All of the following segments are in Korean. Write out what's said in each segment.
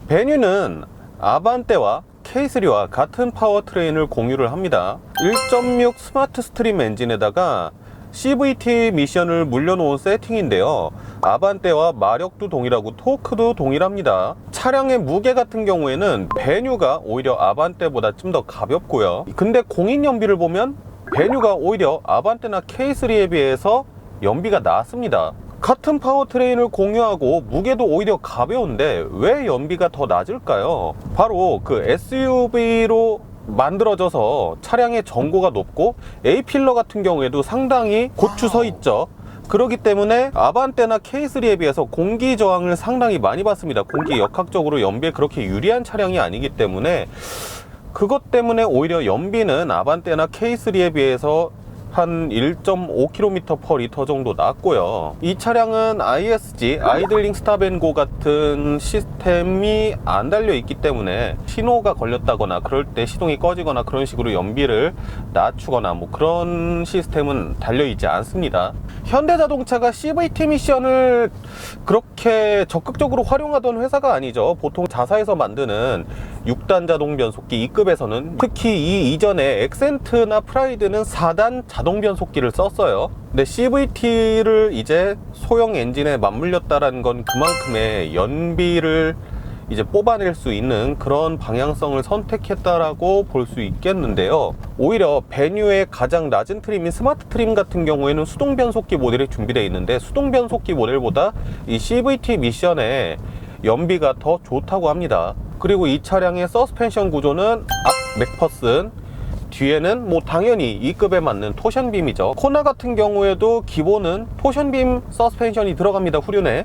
베뉴는 아반떼와 K3와 같은 파워트레인을 공유를 합니다. 1.6 스마트 스트림 엔진에다가 CVT 미션을 물려놓은 세팅인데요. 아반떼와 마력도 동일하고 토크도 동일합니다. 차량의 무게 같은 경우에는 베뉴가 오히려 아반떼보다 좀 더 가볍고요. 근데 공인 연비를 보면 베뉴가 오히려 아반떼나 K3에 비해서 연비가 낮습니다. 같은 파워트레인을 공유하고 무게도 오히려 가벼운데 왜 연비가 더 낮을까요? 바로 그 SUV로 만들어져서 차량의 전고가 높고 A필러 같은 경우에도 상당히 곧추 서 있죠. 그렇기 때문에 아반떼나 K3에 비해서 공기 저항을 상당히 많이 받습니다. 공기 역학적으로 연비에 그렇게 유리한 차량이 아니기 때문에 그것 때문에 오히려 연비는 아반떼나 K3에 비해서 한 1.5km/L 정도 낮고요. 이 차량은 ISG, 아이들링 스탑 앤 고 같은 시스템이 안 달려 있기 때문에 신호가 걸렸다거나 그럴 때 시동이 꺼지거나 그런 식으로 연비를 낮추거나 뭐 그런 시스템은 달려 있지 않습니다. 현대자동차가 CVT 미션을 그렇게 적극적으로 활용하던 회사가 아니죠. 보통 자사에서 만드는 6단 자동 변속기 2급에서는 특히 이 이전에 엑센트나 프라이드는 4단 자동 변속기를 썼어요. 근데 CVT를 이제 소형 엔진에 맞물렸다라는 건 그만큼의 연비를 이제 뽑아낼 수 있는 그런 방향성을 선택했다라고 볼 수 있겠는데요. 오히려 베뉴의 가장 낮은 트림인 스마트 트림 같은 경우에는 수동 변속기 모델이 준비되어 있는데 수동 변속기 모델보다 이 CVT 미션의 연비가 더 좋다고 합니다. 그리고 이 차량의 서스펜션 구조는 앞 맥퍼슨, 뒤에는 뭐 당연히 2급에 맞는 토션빔이죠. 코나 같은 경우에도 기본은 토션빔 서스펜션이 들어갑니다. 후륜에.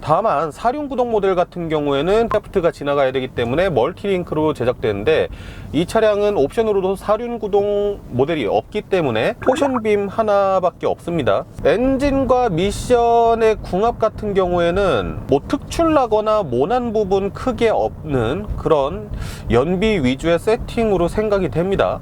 다만 사륜구동 모델 같은 경우에는 샤프트가 지나가야 되기 때문에 멀티링크로 제작되는데 이 차량은 옵션으로도 사륜구동 모델이 없기 때문에 토션빔 하나밖에 없습니다. 엔진과 미션의 궁합 같은 경우에는 뭐 특출나거나 모난 부분 크게 없는 그런 연비 위주의 세팅으로 생각이 됩니다.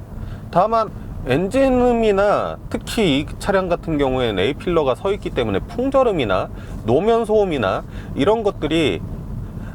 다만 엔진음이나 특히 이 차량 같은 경우에는 A필러가 서 있기 때문에 풍절음이나 노면 소음이나 이런 것들이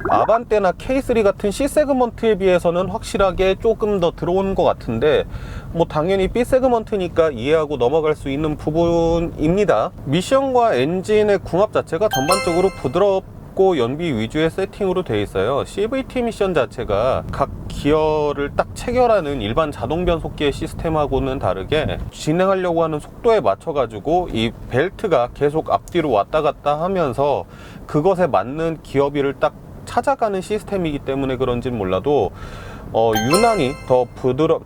아반떼나 K3 같은 C세그먼트에 비해서는 확실하게 조금 더 들어오는 것 같은데 뭐 당연히 B세그먼트니까 이해하고 넘어갈 수 있는 부분입니다. 미션과 엔진의 궁합 자체가 전반적으로 부드럽고 연비 위주의 세팅으로 되어 있어요. CVT 미션 자체가 각 기어를 딱 체결하는 일반 자동 변속기의 시스템하고는 다르게 진행하려고 하는 속도에 맞춰 가지고 이 벨트가 계속 앞뒤로 왔다 갔다 하면서 그것에 맞는 기어비를 딱 찾아가는 시스템이기 때문에 그런지는 몰라도 유난히 더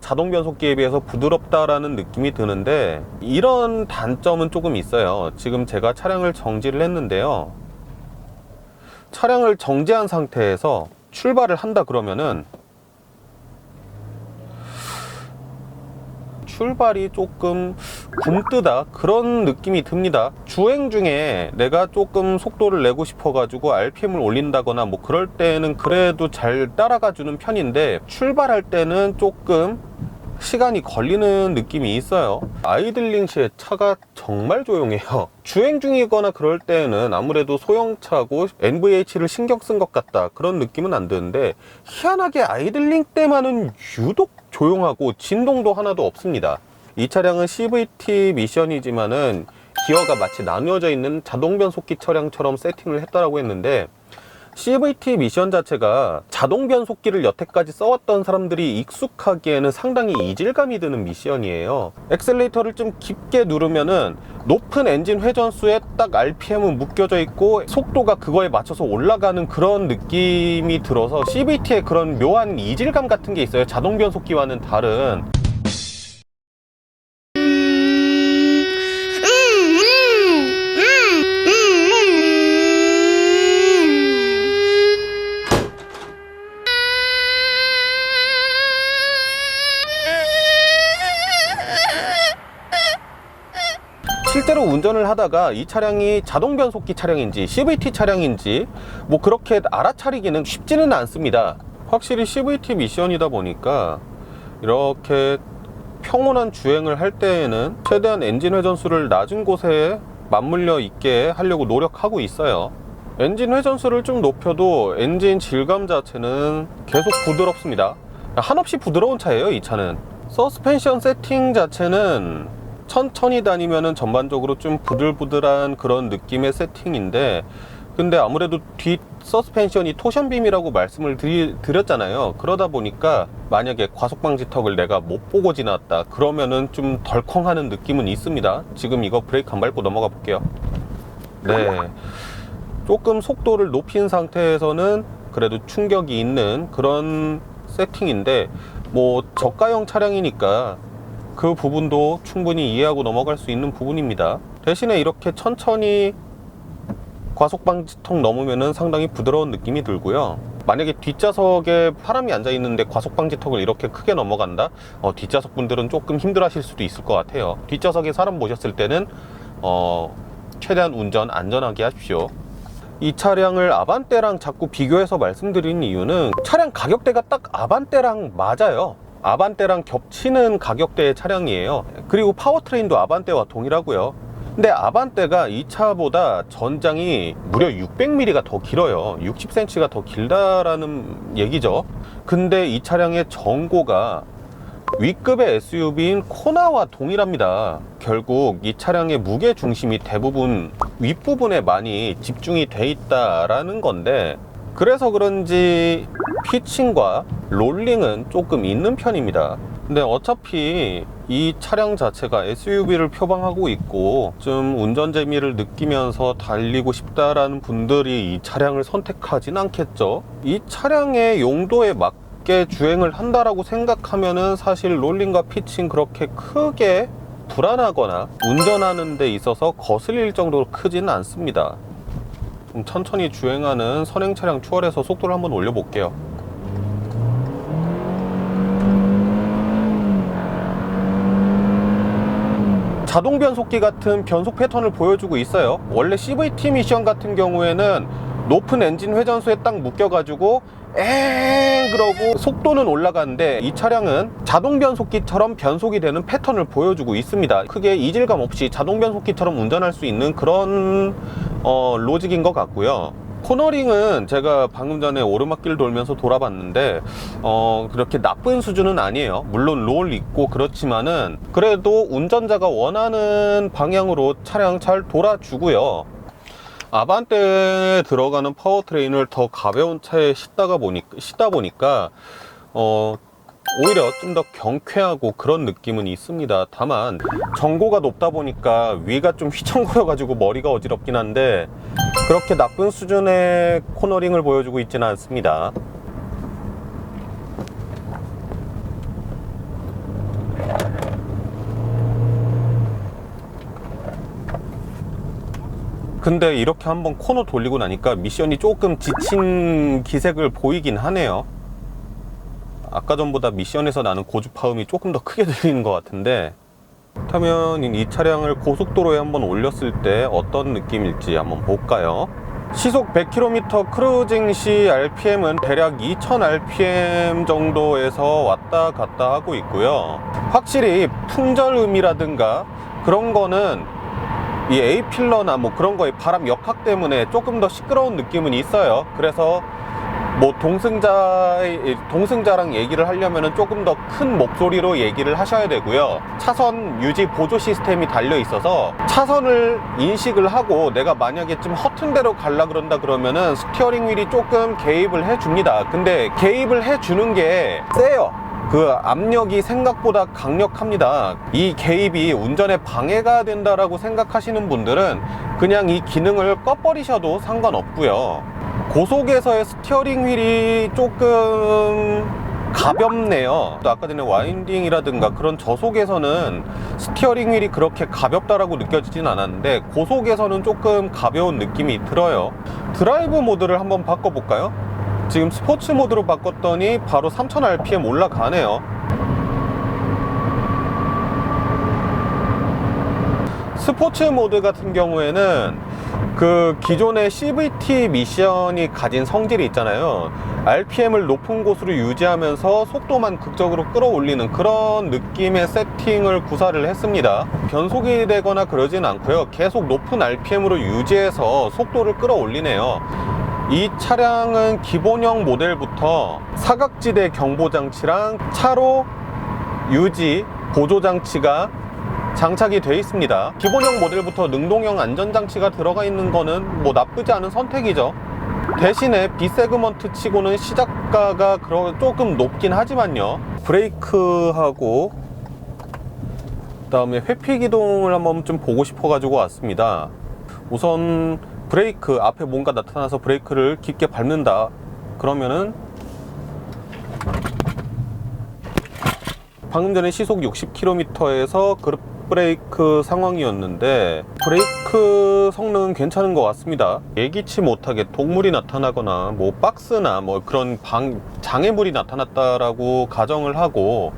자동 변속기에 비해서 부드럽다라는 느낌이 드는데 이런 단점은 조금 있어요. 지금 제가 차량을 정지를 했는데요. 차량을 정지한 상태에서 출발을 한다 그러면은 출발이 조금 굼뜨다 그런 느낌이 듭니다. 주행 중에 내가 조금 속도를 내고 싶어 가지고 RPM을 올린다거나 뭐 그럴 때는 그래도 잘 따라가 주는 편인데 출발할 때는 조금 시간이 걸리는 느낌이 있어요. 아이들링 시에 차가 정말 조용해요. 주행 중이거나 그럴 때는 아무래도 소형차고 NVH를 신경 쓴 것 같다 그런 느낌은 안 드는데 희한하게 아이들링 때만은 유독 조용하고 진동도 하나도 없습니다. 이 차량은 CVT 미션이지만은 기어가 마치 나누어져 있는 자동 변속기 차량처럼 세팅을 했다라고 했는데 CVT 미션 자체가 자동 변속기를 여태까지 써왔던 사람들이 익숙하기에는 상당히 이질감이 드는 미션이에요. 엑셀레이터를 좀 깊게 누르면은 높은 엔진 회전수에 딱 RPM은 묶여져 있고 속도가 그거에 맞춰서 올라가는 그런 느낌이 들어서 CVT의 그런 묘한 이질감 같은 게 있어요. 자동 변속기와는 다른. 실제로 운전을 하다가 이 차량이 자동 변속기 차량인지 CVT 차량인지 뭐 그렇게 알아차리기는 쉽지는 않습니다. 확실히 CVT 미션이다 보니까 이렇게 평온한 주행을 할 때에는 최대한 엔진 회전수를 낮은 곳에 맞물려 있게 하려고 노력하고 있어요. 엔진 회전수를 좀 높여도 엔진 질감 자체는 계속 부드럽습니다. 한없이 부드러운 차예요, 이 차는. 서스펜션 세팅 자체는 천천히 다니면은 전반적으로 좀 부들부들한 그런 느낌의 세팅인데, 근데 아무래도 뒷 서스펜션이 토션빔이라고 말씀을 드렸잖아요. 그러다 보니까 만약에 과속방지턱을 내가 못 보고 지났다 그러면은 좀 덜컹하는 느낌은 있습니다. 지금 이거 브레이크 안 밟고 넘어가 볼게요. 네, 조금 속도를 높인 상태에서는 그래도 충격이 있는 그런 세팅인데, 뭐 저가형 차량이니까 그 부분도 충분히 이해하고 넘어갈 수 있는 부분입니다. 대신에 이렇게 천천히 과속방지턱 넘으면은 상당히 부드러운 느낌이 들고요. 만약에 뒷좌석에 사람이 앉아 있는데 과속방지턱을 이렇게 크게 넘어간다? 뒷좌석 분들은 조금 힘들어 하실 수도 있을 것 같아요. 뒷좌석에 사람 모셨을 때는 최대한 운전 안전하게 하십시오. 이 차량을 아반떼랑 자꾸 비교해서 말씀드리는 이유는 차량 가격대가 딱 아반떼랑 맞아요. 아반떼랑 겹치는 가격대의 차량이에요. 그리고 파워트레인도 아반떼와 동일하고요. 근데 아반떼가 이 차보다 전장이 무려 600mm가 더 길어요. 60cm가 더 길다라는 얘기죠. 근데 이 차량의 전고가 W급의 SUV인 코나와 동일합니다. 결국 이 차량의 무게 중심이 대부분 윗부분에 많이 집중이 돼 있다라는 건데, 그래서 그런지 피칭과 롤링은 조금 있는 편입니다. 근데 어차피 이 차량 자체가 SUV를 표방하고 있고 좀 운전 재미를 느끼면서 달리고 싶다라는 분들이 이 차량을 선택하진 않겠죠. 이 차량의 용도에 맞게 주행을 한다라고 생각하면은 사실 롤링과 피칭 그렇게 크게 불안하거나 운전하는 데 있어서 거슬릴 정도로 크지는 않습니다. 좀 천천히 주행하는 선행 차량 추월해서 속도를 한번 올려 볼게요. 자동 변속기 같은 변속 패턴을 보여주고 있어요. 원래 CVT 미션 같은 경우에는 높은 엔진 회전수에 딱 묶여가지고 그러고 속도는 올라가는데, 이 차량은 자동 변속기처럼 변속이 되는 패턴을 보여주고 있습니다. 크게 이질감 없이 자동 변속기처럼 운전할 수 있는 그런 로직인 것 같고요. 코너링은 제가 방금 전에 오르막길 돌면서 돌아봤는데 그렇게 나쁜 수준은 아니에요. 물론 롤 있고 그렇지만은 그래도 운전자가 원하는 방향으로 차량 잘 돌아주고요. 아반떼에 들어가는 파워트레인을 더 가벼운 차에 싣다 보니까 오히려 좀 더 경쾌하고 그런 느낌은 있습니다. 다만 전고가 높다 보니까 위가 좀 휘청거려 가지고 머리가 어지럽긴 한데, 그렇게 나쁜 수준의 코너링을 보여주고 있지는 않습니다. 근데 이렇게 한번 코너 돌리고 나니까 미션이 조금 지친 기색을 보이긴 하네요. 아까 전보다 미션에서 나는 고주파음이 조금 더 크게 들리는 것 같은데, 그렇다면 이 차량을 고속도로에 한번 올렸을 때 어떤 느낌일지 한번 볼까요? 시속 100km 크루징 시 RPM은 대략 2000rpm 정도에서 왔다 갔다 하고 있고요. 확실히 풍절음이라든가 그런 거는 이 A필러나 뭐 그런 거에 바람 역학 때문에 조금 더 시끄러운 느낌은 있어요. 그래서 뭐 동승자랑 얘기를 하려면 조금 더 큰 목소리로 얘기를 하셔야 되고요. 차선 유지 보조 시스템이 달려 있어서 차선을 인식을 하고 내가 만약에 좀 허튼 데로 갈라 그런다 그러면은 스티어링 휠이 조금 개입을 해 줍니다. 근데 개입을 해 주는 게 세요. 그 압력이 생각보다 강력합니다. 이 개입이 운전에 방해가 된다라고 생각하시는 분들은 그냥 이 기능을 꺼버리셔도 상관없고요. 고속에서의 스티어링 휠이 조금 가볍네요. 또 아까 전에 와인딩이라든가 그런 저속에서는 스티어링 휠이 그렇게 가볍다라고 느껴지진 않았는데, 고속에서는 조금 가벼운 느낌이 들어요. 드라이브 모드를 한번 바꿔볼까요? 지금 스포츠 모드로 바꿨더니 바로 3000rpm 올라가네요. 스포츠 모드 같은 경우에는 그 기존의 CVT 미션이 가진 성질이 있잖아요. RPM을 높은 곳으로 유지하면서 속도만 극적으로 끌어올리는 그런 느낌의 세팅을 구사를 했습니다. 변속이 되거나 그러진 않고요. 계속 높은 RPM으로 유지해서 속도를 끌어올리네요. 이 차량은 기본형 모델부터 사각지대 경보장치랑 차로 유지 보조장치가 장착이 되어 있습니다. 기본형 모델부터 능동형 안전장치가 들어가 있는 거는 뭐 나쁘지 않은 선택이죠. 대신에 B세그먼트 치고는 시작가가 조금 높긴 하지만요. 브레이크하고 그 다음에 회피 기동을 한번 좀 보고 싶어 가지고 왔습니다. 우선 브레이크, 앞에 뭔가 나타나서 브레이크를 깊게 밟는다 그러면은 방금 전에 시속 60km에서 그룹 브레이크 상황이었는데 브레이크 성능은 괜찮은 것 같습니다. 예기치 못하게 동물이 나타나거나 뭐 박스나 뭐 그런 장애물이 나타났다라고 가정을 하고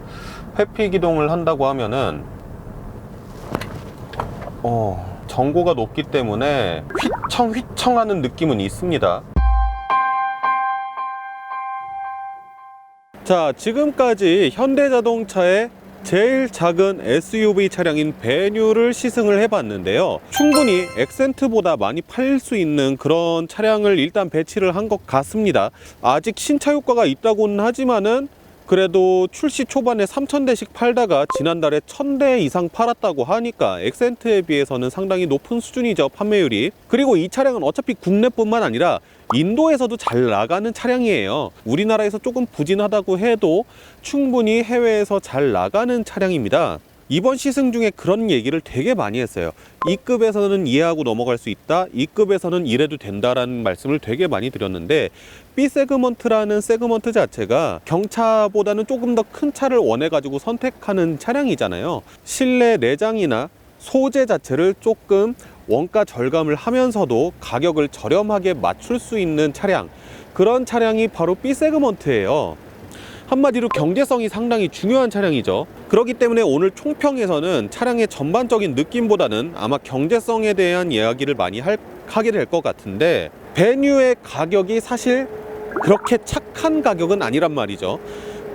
회피 기동을 한다고 하면은 전고가 높기 때문에 휘청휘청 하는 느낌은 있습니다. 자, 지금까지 현대자동차의 제일 작은 SUV 차량인 베뉴를 시승을 해봤는데요. 충분히 엑센트보다 많이 팔릴 수 있는 그런 차량을 일단 배치를 한 것 같습니다. 아직 신차 효과가 있다고는 하지만은 그래도 출시 초반에 3,000대씩 팔다가 지난달에 1,000대 이상 팔았다고 하니까 엑센트에 비해서는 상당히 높은 수준이죠, 판매율이. 그리고 이 차량은 어차피 국내뿐만 아니라 인도에서도 잘 나가는 차량이에요. 우리나라에서 조금 부진하다고 해도 충분히 해외에서 잘 나가는 차량입니다. 이번 시승 중에 그런 얘기를 되게 많이 했어요. E급에서는 이해하고 넘어갈 수 있다, E급에서는 이래도 된다라는 말씀을 되게 많이 드렸는데 B세그먼트라는 세그먼트 자체가 경차보다는 조금 더 큰 차를 원해가지고 선택하는 차량이잖아요. 실내 내장이나 소재 자체를 조금 원가 절감을 하면서도 가격을 저렴하게 맞출 수 있는 차량, 그런 차량이 바로 B세그먼트예요. 한마디로 경제성이 상당히 중요한 차량이죠. 그렇기 때문에 오늘 총평에서는 차량의 전반적인 느낌보다는 아마 경제성에 대한 이야기를 많이 하게 될 것 같은데 베뉴의 가격이 사실 그렇게 착한 가격은 아니란 말이죠.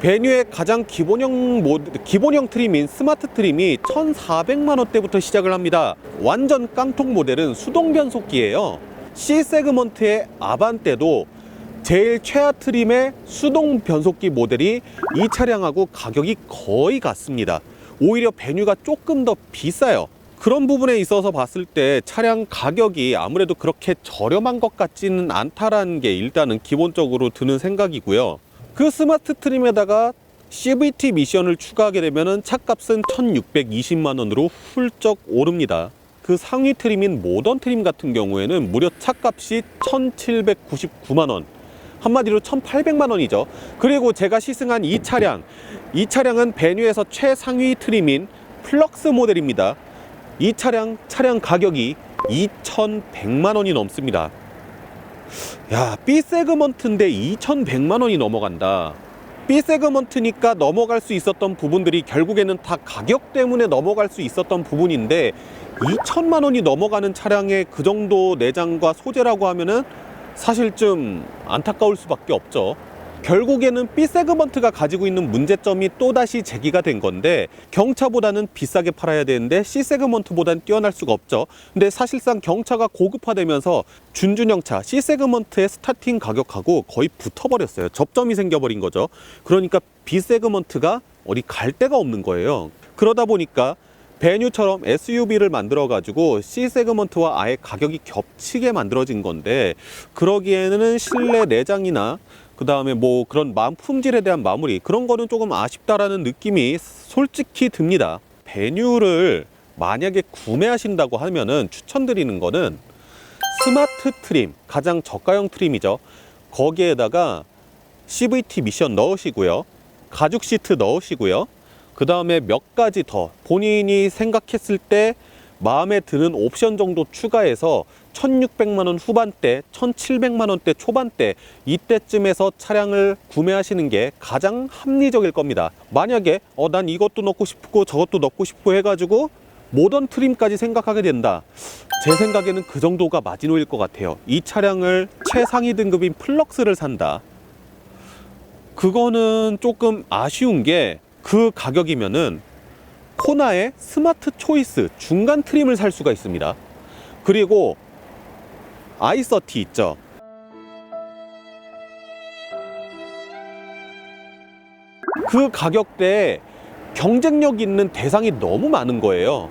베뉴의 가장 기본형 트림인 스마트 트림이 1,400만 원대부터 시작을 합니다. 완전 깡통 모델은 수동 변속기예요. C세그먼트의 아반떼도 제일 최하 트림의 수동 변속기 모델이 이 차량하고 가격이 거의 같습니다. 오히려 베뉴가 조금 더 비싸요. 그런 부분에 있어서 봤을 때 차량 가격이 아무래도 그렇게 저렴한 것 같지는 않다라는 게 일단은 기본적으로 드는 생각이고요. 그 스마트 트림에다가 CVT 미션을 추가하게 되면 차값은 1,620만 원으로 훌쩍 오릅니다. 그 상위 트림인 모던 트림 같은 경우에는 무려 차값이 1,799만 원. 한마디로 1,800만 원이죠. 그리고 제가 시승한 이 차량은 베뉴에서 최상위 트림인 플럭스 모델입니다. 이 차량 가격이 2,100만 원이 넘습니다. 야, B세그먼트인데 2,100만 원이 넘어간다. B세그먼트니까 넘어갈 수 있었던 부분들이 결국에는 다 가격 때문에 넘어갈 수 있었던 부분인데 2,000만 원이 넘어가는 차량의 그 정도 내장과 소재라고 하면은 사실 좀 안타까울 수밖에 없죠. 결국에는 B세그먼트가 가지고 있는 문제점이 또다시 제기가 된 건데 경차보다는 비싸게 팔아야 되는데 C세그먼트보다는 뛰어날 수가 없죠. 근데 사실상 경차가 고급화되면서 준준형차 C세그먼트의 스타팅 가격하고 거의 붙어버렸어요. 접점이 생겨버린 거죠. 그러니까 B세그먼트가 어디 갈 데가 없는 거예요. 그러다 보니까 베뉴처럼 SUV를 만들어 가지고 C세그먼트와 아예 가격이 겹치게 만들어진 건데 그러기에는 실내 내장이나 그 다음에 뭐 그런 품질에 대한 마무리 그런 거는 조금 아쉽다라는 느낌이 솔직히 듭니다. 베뉴를 만약에 구매하신다고 하면은 추천드리는 거는 스마트 트림, 가장 저가형 트림이죠. 거기에다가 CVT 미션 넣으시고요, 가죽 시트 넣으시고요, 그 다음에 몇 가지 더 본인이 생각했을 때 마음에 드는 옵션 정도 추가해서 1,600만 원 후반대, 1,700만 원대 초반대 이때쯤에서 차량을 구매하시는 게 가장 합리적일 겁니다. 만약에 난 이것도 넣고 싶고 저것도 넣고 싶고 해가지고 모던 트림까지 생각하게 된다. 제 생각에는 그 정도가 마지노일 것 같아요. 이 차량을 최상위 등급인 플럭스를 산다. 그거는 조금 아쉬운 게 그 가격이면은 코나의 스마트 초이스 중간 트림을 살 수가 있습니다. 그리고 i30 있죠. 그 가격대에 경쟁력 있는 대상이 너무 많은 거예요.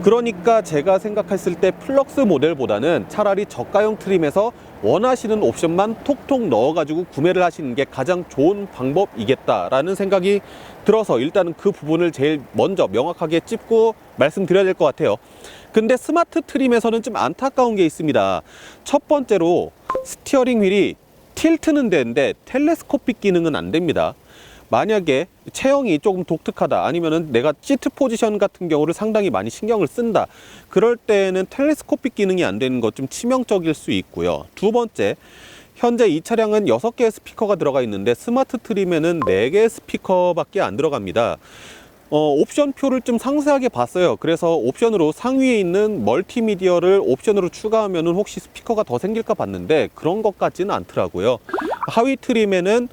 그러니까 제가 생각했을 때 플럭스 모델보다는 차라리 저가형 트림에서 원하시는 옵션만 톡톡 넣어가지고 구매를 하시는 게 가장 좋은 방법이겠다라는 생각이 들어서 일단은 그 부분을 제일 먼저 명확하게 짚고 말씀드려야 될 것 같아요. 근데 스마트 트림에서는 좀 안타까운 게 있습니다. 첫 번째로 스티어링 휠이 틸트는 되는데 텔레스코픽 기능은 안 됩니다. 만약에 체형이 조금 독특하다, 아니면은 내가 시트 포지션 같은 경우를 상당히 많이 신경을 쓴다, 그럴 때는 텔레스코픽 기능이 안 되는 것 좀 치명적일 수 있고요. 두 번째, 현재 이 차량은 6개의 스피커가 들어가 있는데 스마트 트림에는 4개의 스피커밖에 안 들어갑니다. 옵션표를 좀 상세하게 봤어요. 그래서 옵션으로 상위에 있는 멀티미디어를 옵션으로 추가하면 혹시 스피커가 더 생길까 봤는데 그런 것 같지는 않더라고요. 하위 트림에는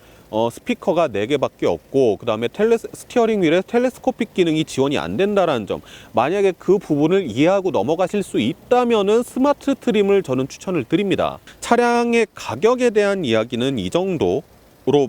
스피커가 4개밖에 없고, 그 다음에 스티어링 휠에 텔레스코픽 기능이 지원이 안 된다는 점, 만약에 그 부분을 이해하고 넘어가실 수 있다면은 스마트 트림을 저는 추천을 드립니다. 차량의 가격에 대한 이야기는 이 정도로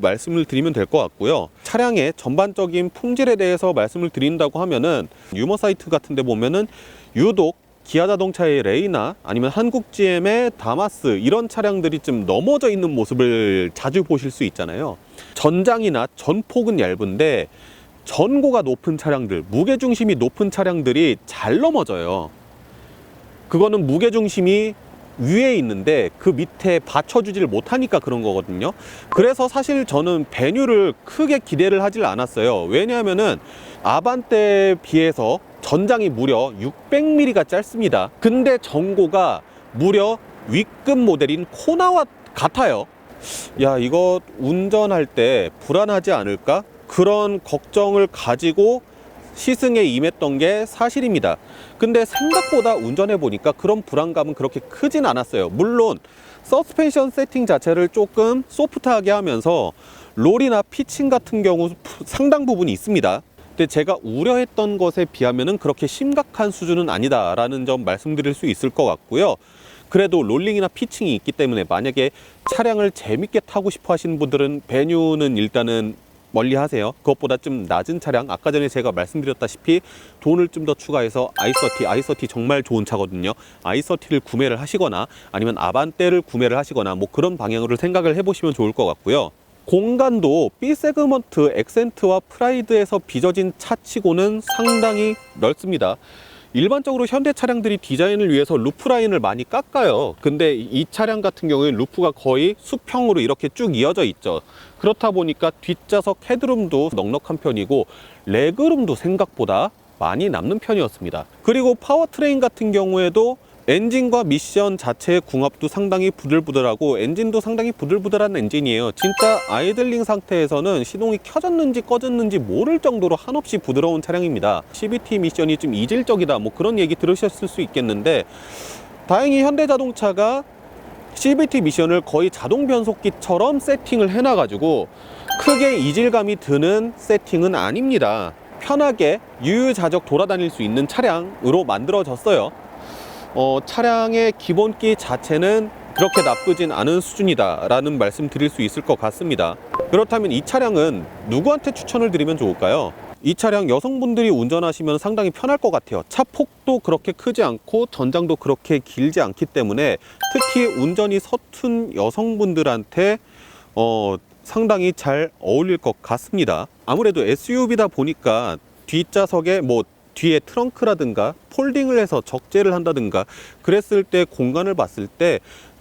말씀을 드리면 될 것 같고요. 차량의 전반적인 품질에 대해서 말씀을 드린다고 하면은 유머 사이트 같은 데 보면은 유독 기아 자동차의 레이나 아니면 한국 GM의 다마스, 이런 차량들이 좀 넘어져 있는 모습을 자주 보실 수 있잖아요. 전장이나 전폭은 얇은데 전고가 높은 차량들, 무게중심이 높은 차량들이 잘 넘어져요. 그거는 무게중심이 위에 있는데 그 밑에 받쳐주지를 못하니까 그런 거거든요. 그래서 사실 저는 배뉴를 크게 기대를 하질 않았어요. 왜냐하면은 아반떼에 비해서 전장이 무려 600mm가 짧습니다. 근데 전고가 무려 위급 모델인 코나와 같아요. 야, 이거 운전할 때 불안하지 않을까? 그런 걱정을 가지고 시승에 임했던 게 사실입니다. 근데 생각보다 운전해 보니까 그런 불안감은 그렇게 크진 않았어요. 물론 서스펜션 세팅 자체를 조금 소프트하게 하면서 롤이나 피칭 같은 경우 상당 부분이 있습니다. 근데 제가 우려했던 것에 비하면은 그렇게 심각한 수준은 아니다라는 점 말씀드릴 수 있을 것 같고요. 그래도 롤링이나 피칭이 있기 때문에 만약에 차량을 재밌게 타고 싶어 하시는 분들은 배뉴는 일단은 멀리 하세요. 그것보다 좀 낮은 차량, 아까 전에 제가 말씀드렸다시피 돈을 좀 더 추가해서 i30 정말 좋은 차거든요. i30를 구매를 하시거나 아니면 아반떼를 구매를 하시거나 뭐 그런 방향으로 생각을 해보시면 좋을 것 같고요. 공간도 B 세그먼트 엑센트와 프라이드에서 빚어진 차치고는 상당히 넓습니다. 일반적으로 현대 차량들이 디자인을 위해서 루프 라인을 많이 깎아요. 근데 이 차량 같은 경우에 루프가 거의 수평으로 이렇게 쭉 이어져 있죠. 그렇다 보니까 뒷좌석 헤드룸도 넉넉한 편이고 레그룸도 생각보다 많이 남는 편이었습니다. 그리고 파워트레인 같은 경우에도 엔진과 미션 자체의 궁합도 상당히 부들부들하고 엔진도 상당히 부들부들한 엔진이에요. 진짜 아이들링 상태에서는 시동이 켜졌는지 꺼졌는지 모를 정도로 한없이 부드러운 차량입니다. CVT 미션이 좀 이질적이다 뭐 그런 얘기 들으셨을 수 있겠는데, 다행히 현대자동차가 CVT 미션을 거의 자동 변속기처럼 세팅을 해놔가지고 크게 이질감이 드는 세팅은 아닙니다. 편하게 유유자적 돌아다닐 수 있는 차량으로 만들어졌어요. 차량의 기본기 자체는 그렇게 나쁘진 않은 수준이다 라는 말씀 드릴 수 있을 것 같습니다. 그렇다면 이 차량은 누구한테 추천을 드리면 좋을까요? 이 차량 여성분들이 운전하시면 상당히 편할 것 같아요. 차 폭도 그렇게 크지 않고 전장도 그렇게 길지 않기 때문에 특히 운전이 서툰 여성분들한테 상당히 잘 어울릴 것 같습니다. 아무래도 SUV다 보니까 뒷좌석에 뒤에 트렁크라든가 폴딩을 해서 적재를 한다든가 그랬을 때 공간을 봤을 때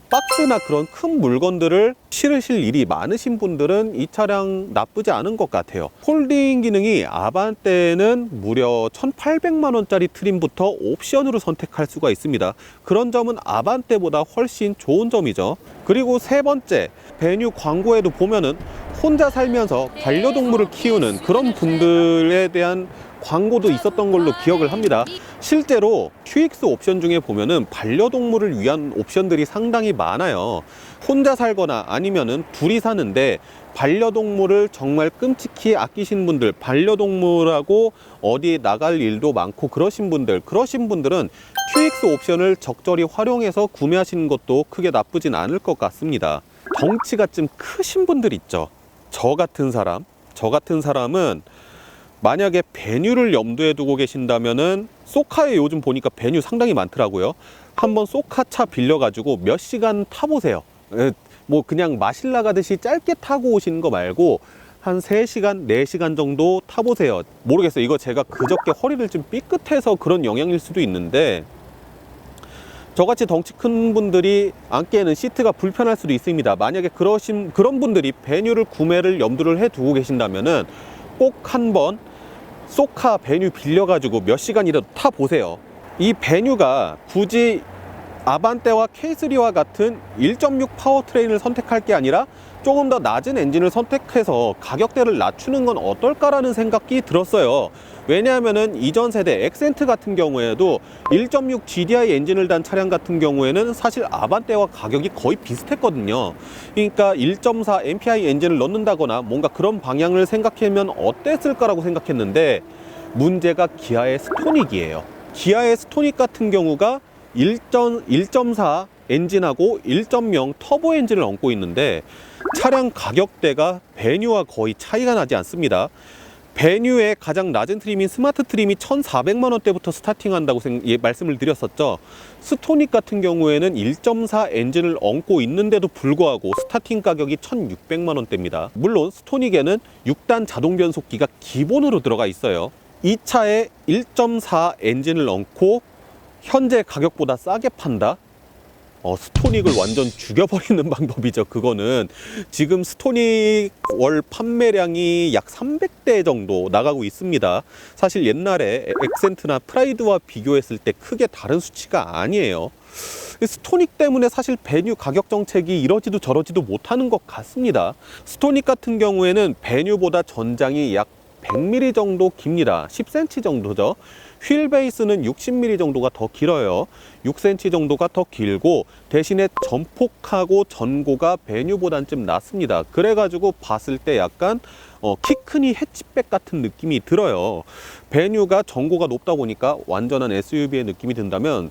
박스나 그런 큰 물건들을 실으실 일이 많으신 분들은 이 차량 나쁘지 않은 것 같아요. 폴딩 기능이 아반떼는 무려 1,800만 원짜리 트림부터 옵션으로 선택할 수가 있습니다. 그런 점은 아반떼보다 훨씬 좋은 점이죠. 그리고 세 번째, 배뉴 광고에도 보면은 혼자 살면서 반려동물을 키우는 그런 분들에 대한 광고도 있었던 걸로 기억을 합니다. 실제로 QX 옵션 중에 보면은 반려동물을 위한 옵션들이 상당히 많아요. 혼자 살거나 아니면은 둘이 사는데 반려동물을 정말 끔찍히 아끼신 분들, 반려동물하고 어디에 나갈 일도 많고 그러신 분들은 QX 옵션을 적절히 활용해서 구매하시는 것도 크게 나쁘진 않을 것 같습니다. 덩치가 좀 크신 분들 있죠. 저 같은 사람은 만약에 배뉴를 염두에 두고 계신다면은 쏘카에 요즘 보니까 배뉴 상당히 많더라고요. 한번 쏘카 차 빌려가지고 몇 시간 타보세요. 뭐 그냥 마실 나가듯이 짧게 타고 오시는 거 말고 한 3시간, 4시간 정도 타보세요. 모르겠어요. 이거 제가 그저께 허리를 좀 삐끗해서 그런 영향일 수도 있는데, 저같이 덩치 큰 분들이 앉기에는 시트가 불편할 수도 있습니다. 만약에 그런 분들이 배뉴를 구매를 염두를 해 두고 계신다면은 꼭 한번 쏘카 배뉴 빌려가지고 몇 시간이라도 타보세요. 이 배뉴가 굳이 아반떼와 K3와 같은 1.6 파워트레인을 선택할 게 아니라 조금 더 낮은 엔진을 선택해서 가격대를 낮추는 건 어떨까라는 생각이 들었어요. 왜냐하면은 이전 세대 엑센트 같은 경우에도 1.6 GDI 엔진을 단 차량 같은 경우에는 사실 아반떼와 가격이 거의 비슷했거든요. 그러니까 1.4 MPI 엔진을 넣는다거나 뭔가 그런 방향을 생각하면 어땠을까라고 생각했는데, 문제가 기아의 스토닉이에요. 기아의 스토닉 같은 경우가 1.4 엔진하고 1.0 터보 엔진을 얹고 있는데 차량 가격대가 배뉴와 거의 차이가 나지 않습니다. 배뉴의 가장 낮은 트림인 스마트 트림이 1,400만 원대부터 스타팅한다고 말씀을 드렸었죠. 스토닉 같은 경우에는 1.4 엔진을 얹고 있는데도 불구하고 스타팅 가격이 1,600만 원대입니다. 물론 스토닉에는 6단 자동 변속기가 기본으로 들어가 있어요. 이 차에 1.4 엔진을 얹고 현재 가격보다 싸게 판다? 스토닉을 완전 죽여버리는 방법이죠. 그거는 지금 스토닉 월 판매량이 약 300대 정도 나가고 있습니다. 사실 옛날에 엑센트나 프라이드와 비교했을 때 크게 다른 수치가 아니에요. 스토닉 때문에 사실 배뉴 가격 정책이 이러지도 저러지도 못하는 것 같습니다. 스토닉 같은 경우에는 배뉴보다 전장이 약 100mm 정도 깁니다. 10cm 정도죠. 휠 베이스는 60mm 정도가 더 길어요. 6cm 정도가 더 길고 대신에 전폭하고 전고가 배뉴보단 좀 낮습니다. 그래가지고 봤을 때 약간 키 크니 해치백 같은 느낌이 들어요. 배뉴가 전고가 높다 보니까 완전한 SUV의 느낌이 든다면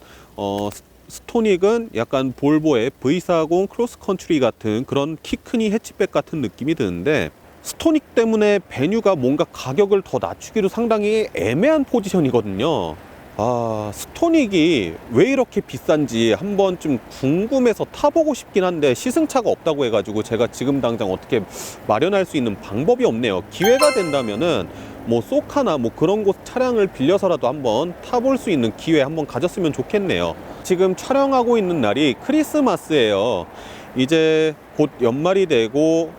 스토닉은 약간 볼보의 V40 크로스컨트리 같은 그런 키 크니 해치백 같은 느낌이 드는데, 스토닉 때문에 배뉴가 뭔가 가격을 더 낮추기로 상당히 애매한 포지션이거든요. 스토닉이 왜 이렇게 비싼지 한번 좀 궁금해서 타보고 싶긴 한데 시승차가 없다고 해가지고 제가 지금 당장 어떻게 마련할 수 있는 방법이 없네요. 기회가 된다면은 뭐 쏘카나 뭐 그런 곳 차량을 빌려서라도 한번 타볼 수 있는 기회 한번 가졌으면 좋겠네요. 지금 촬영하고 있는 날이 크리스마스예요. 이제 곧 연말이 되고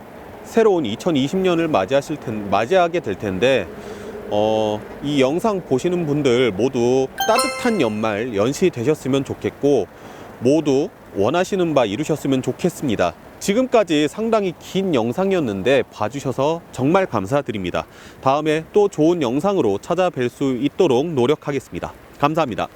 새로운 2020년을 맞이하게 될 텐데, 이 영상 보시는 분들 모두 따뜻한 연말 연시 되셨으면 좋겠고, 모두 원하시는 바 이루셨으면 좋겠습니다. 지금까지 상당히 긴 영상이었는데 봐주셔서 정말 감사드립니다. 다음에 또 좋은 영상으로 찾아뵐 수 있도록 노력하겠습니다. 감사합니다.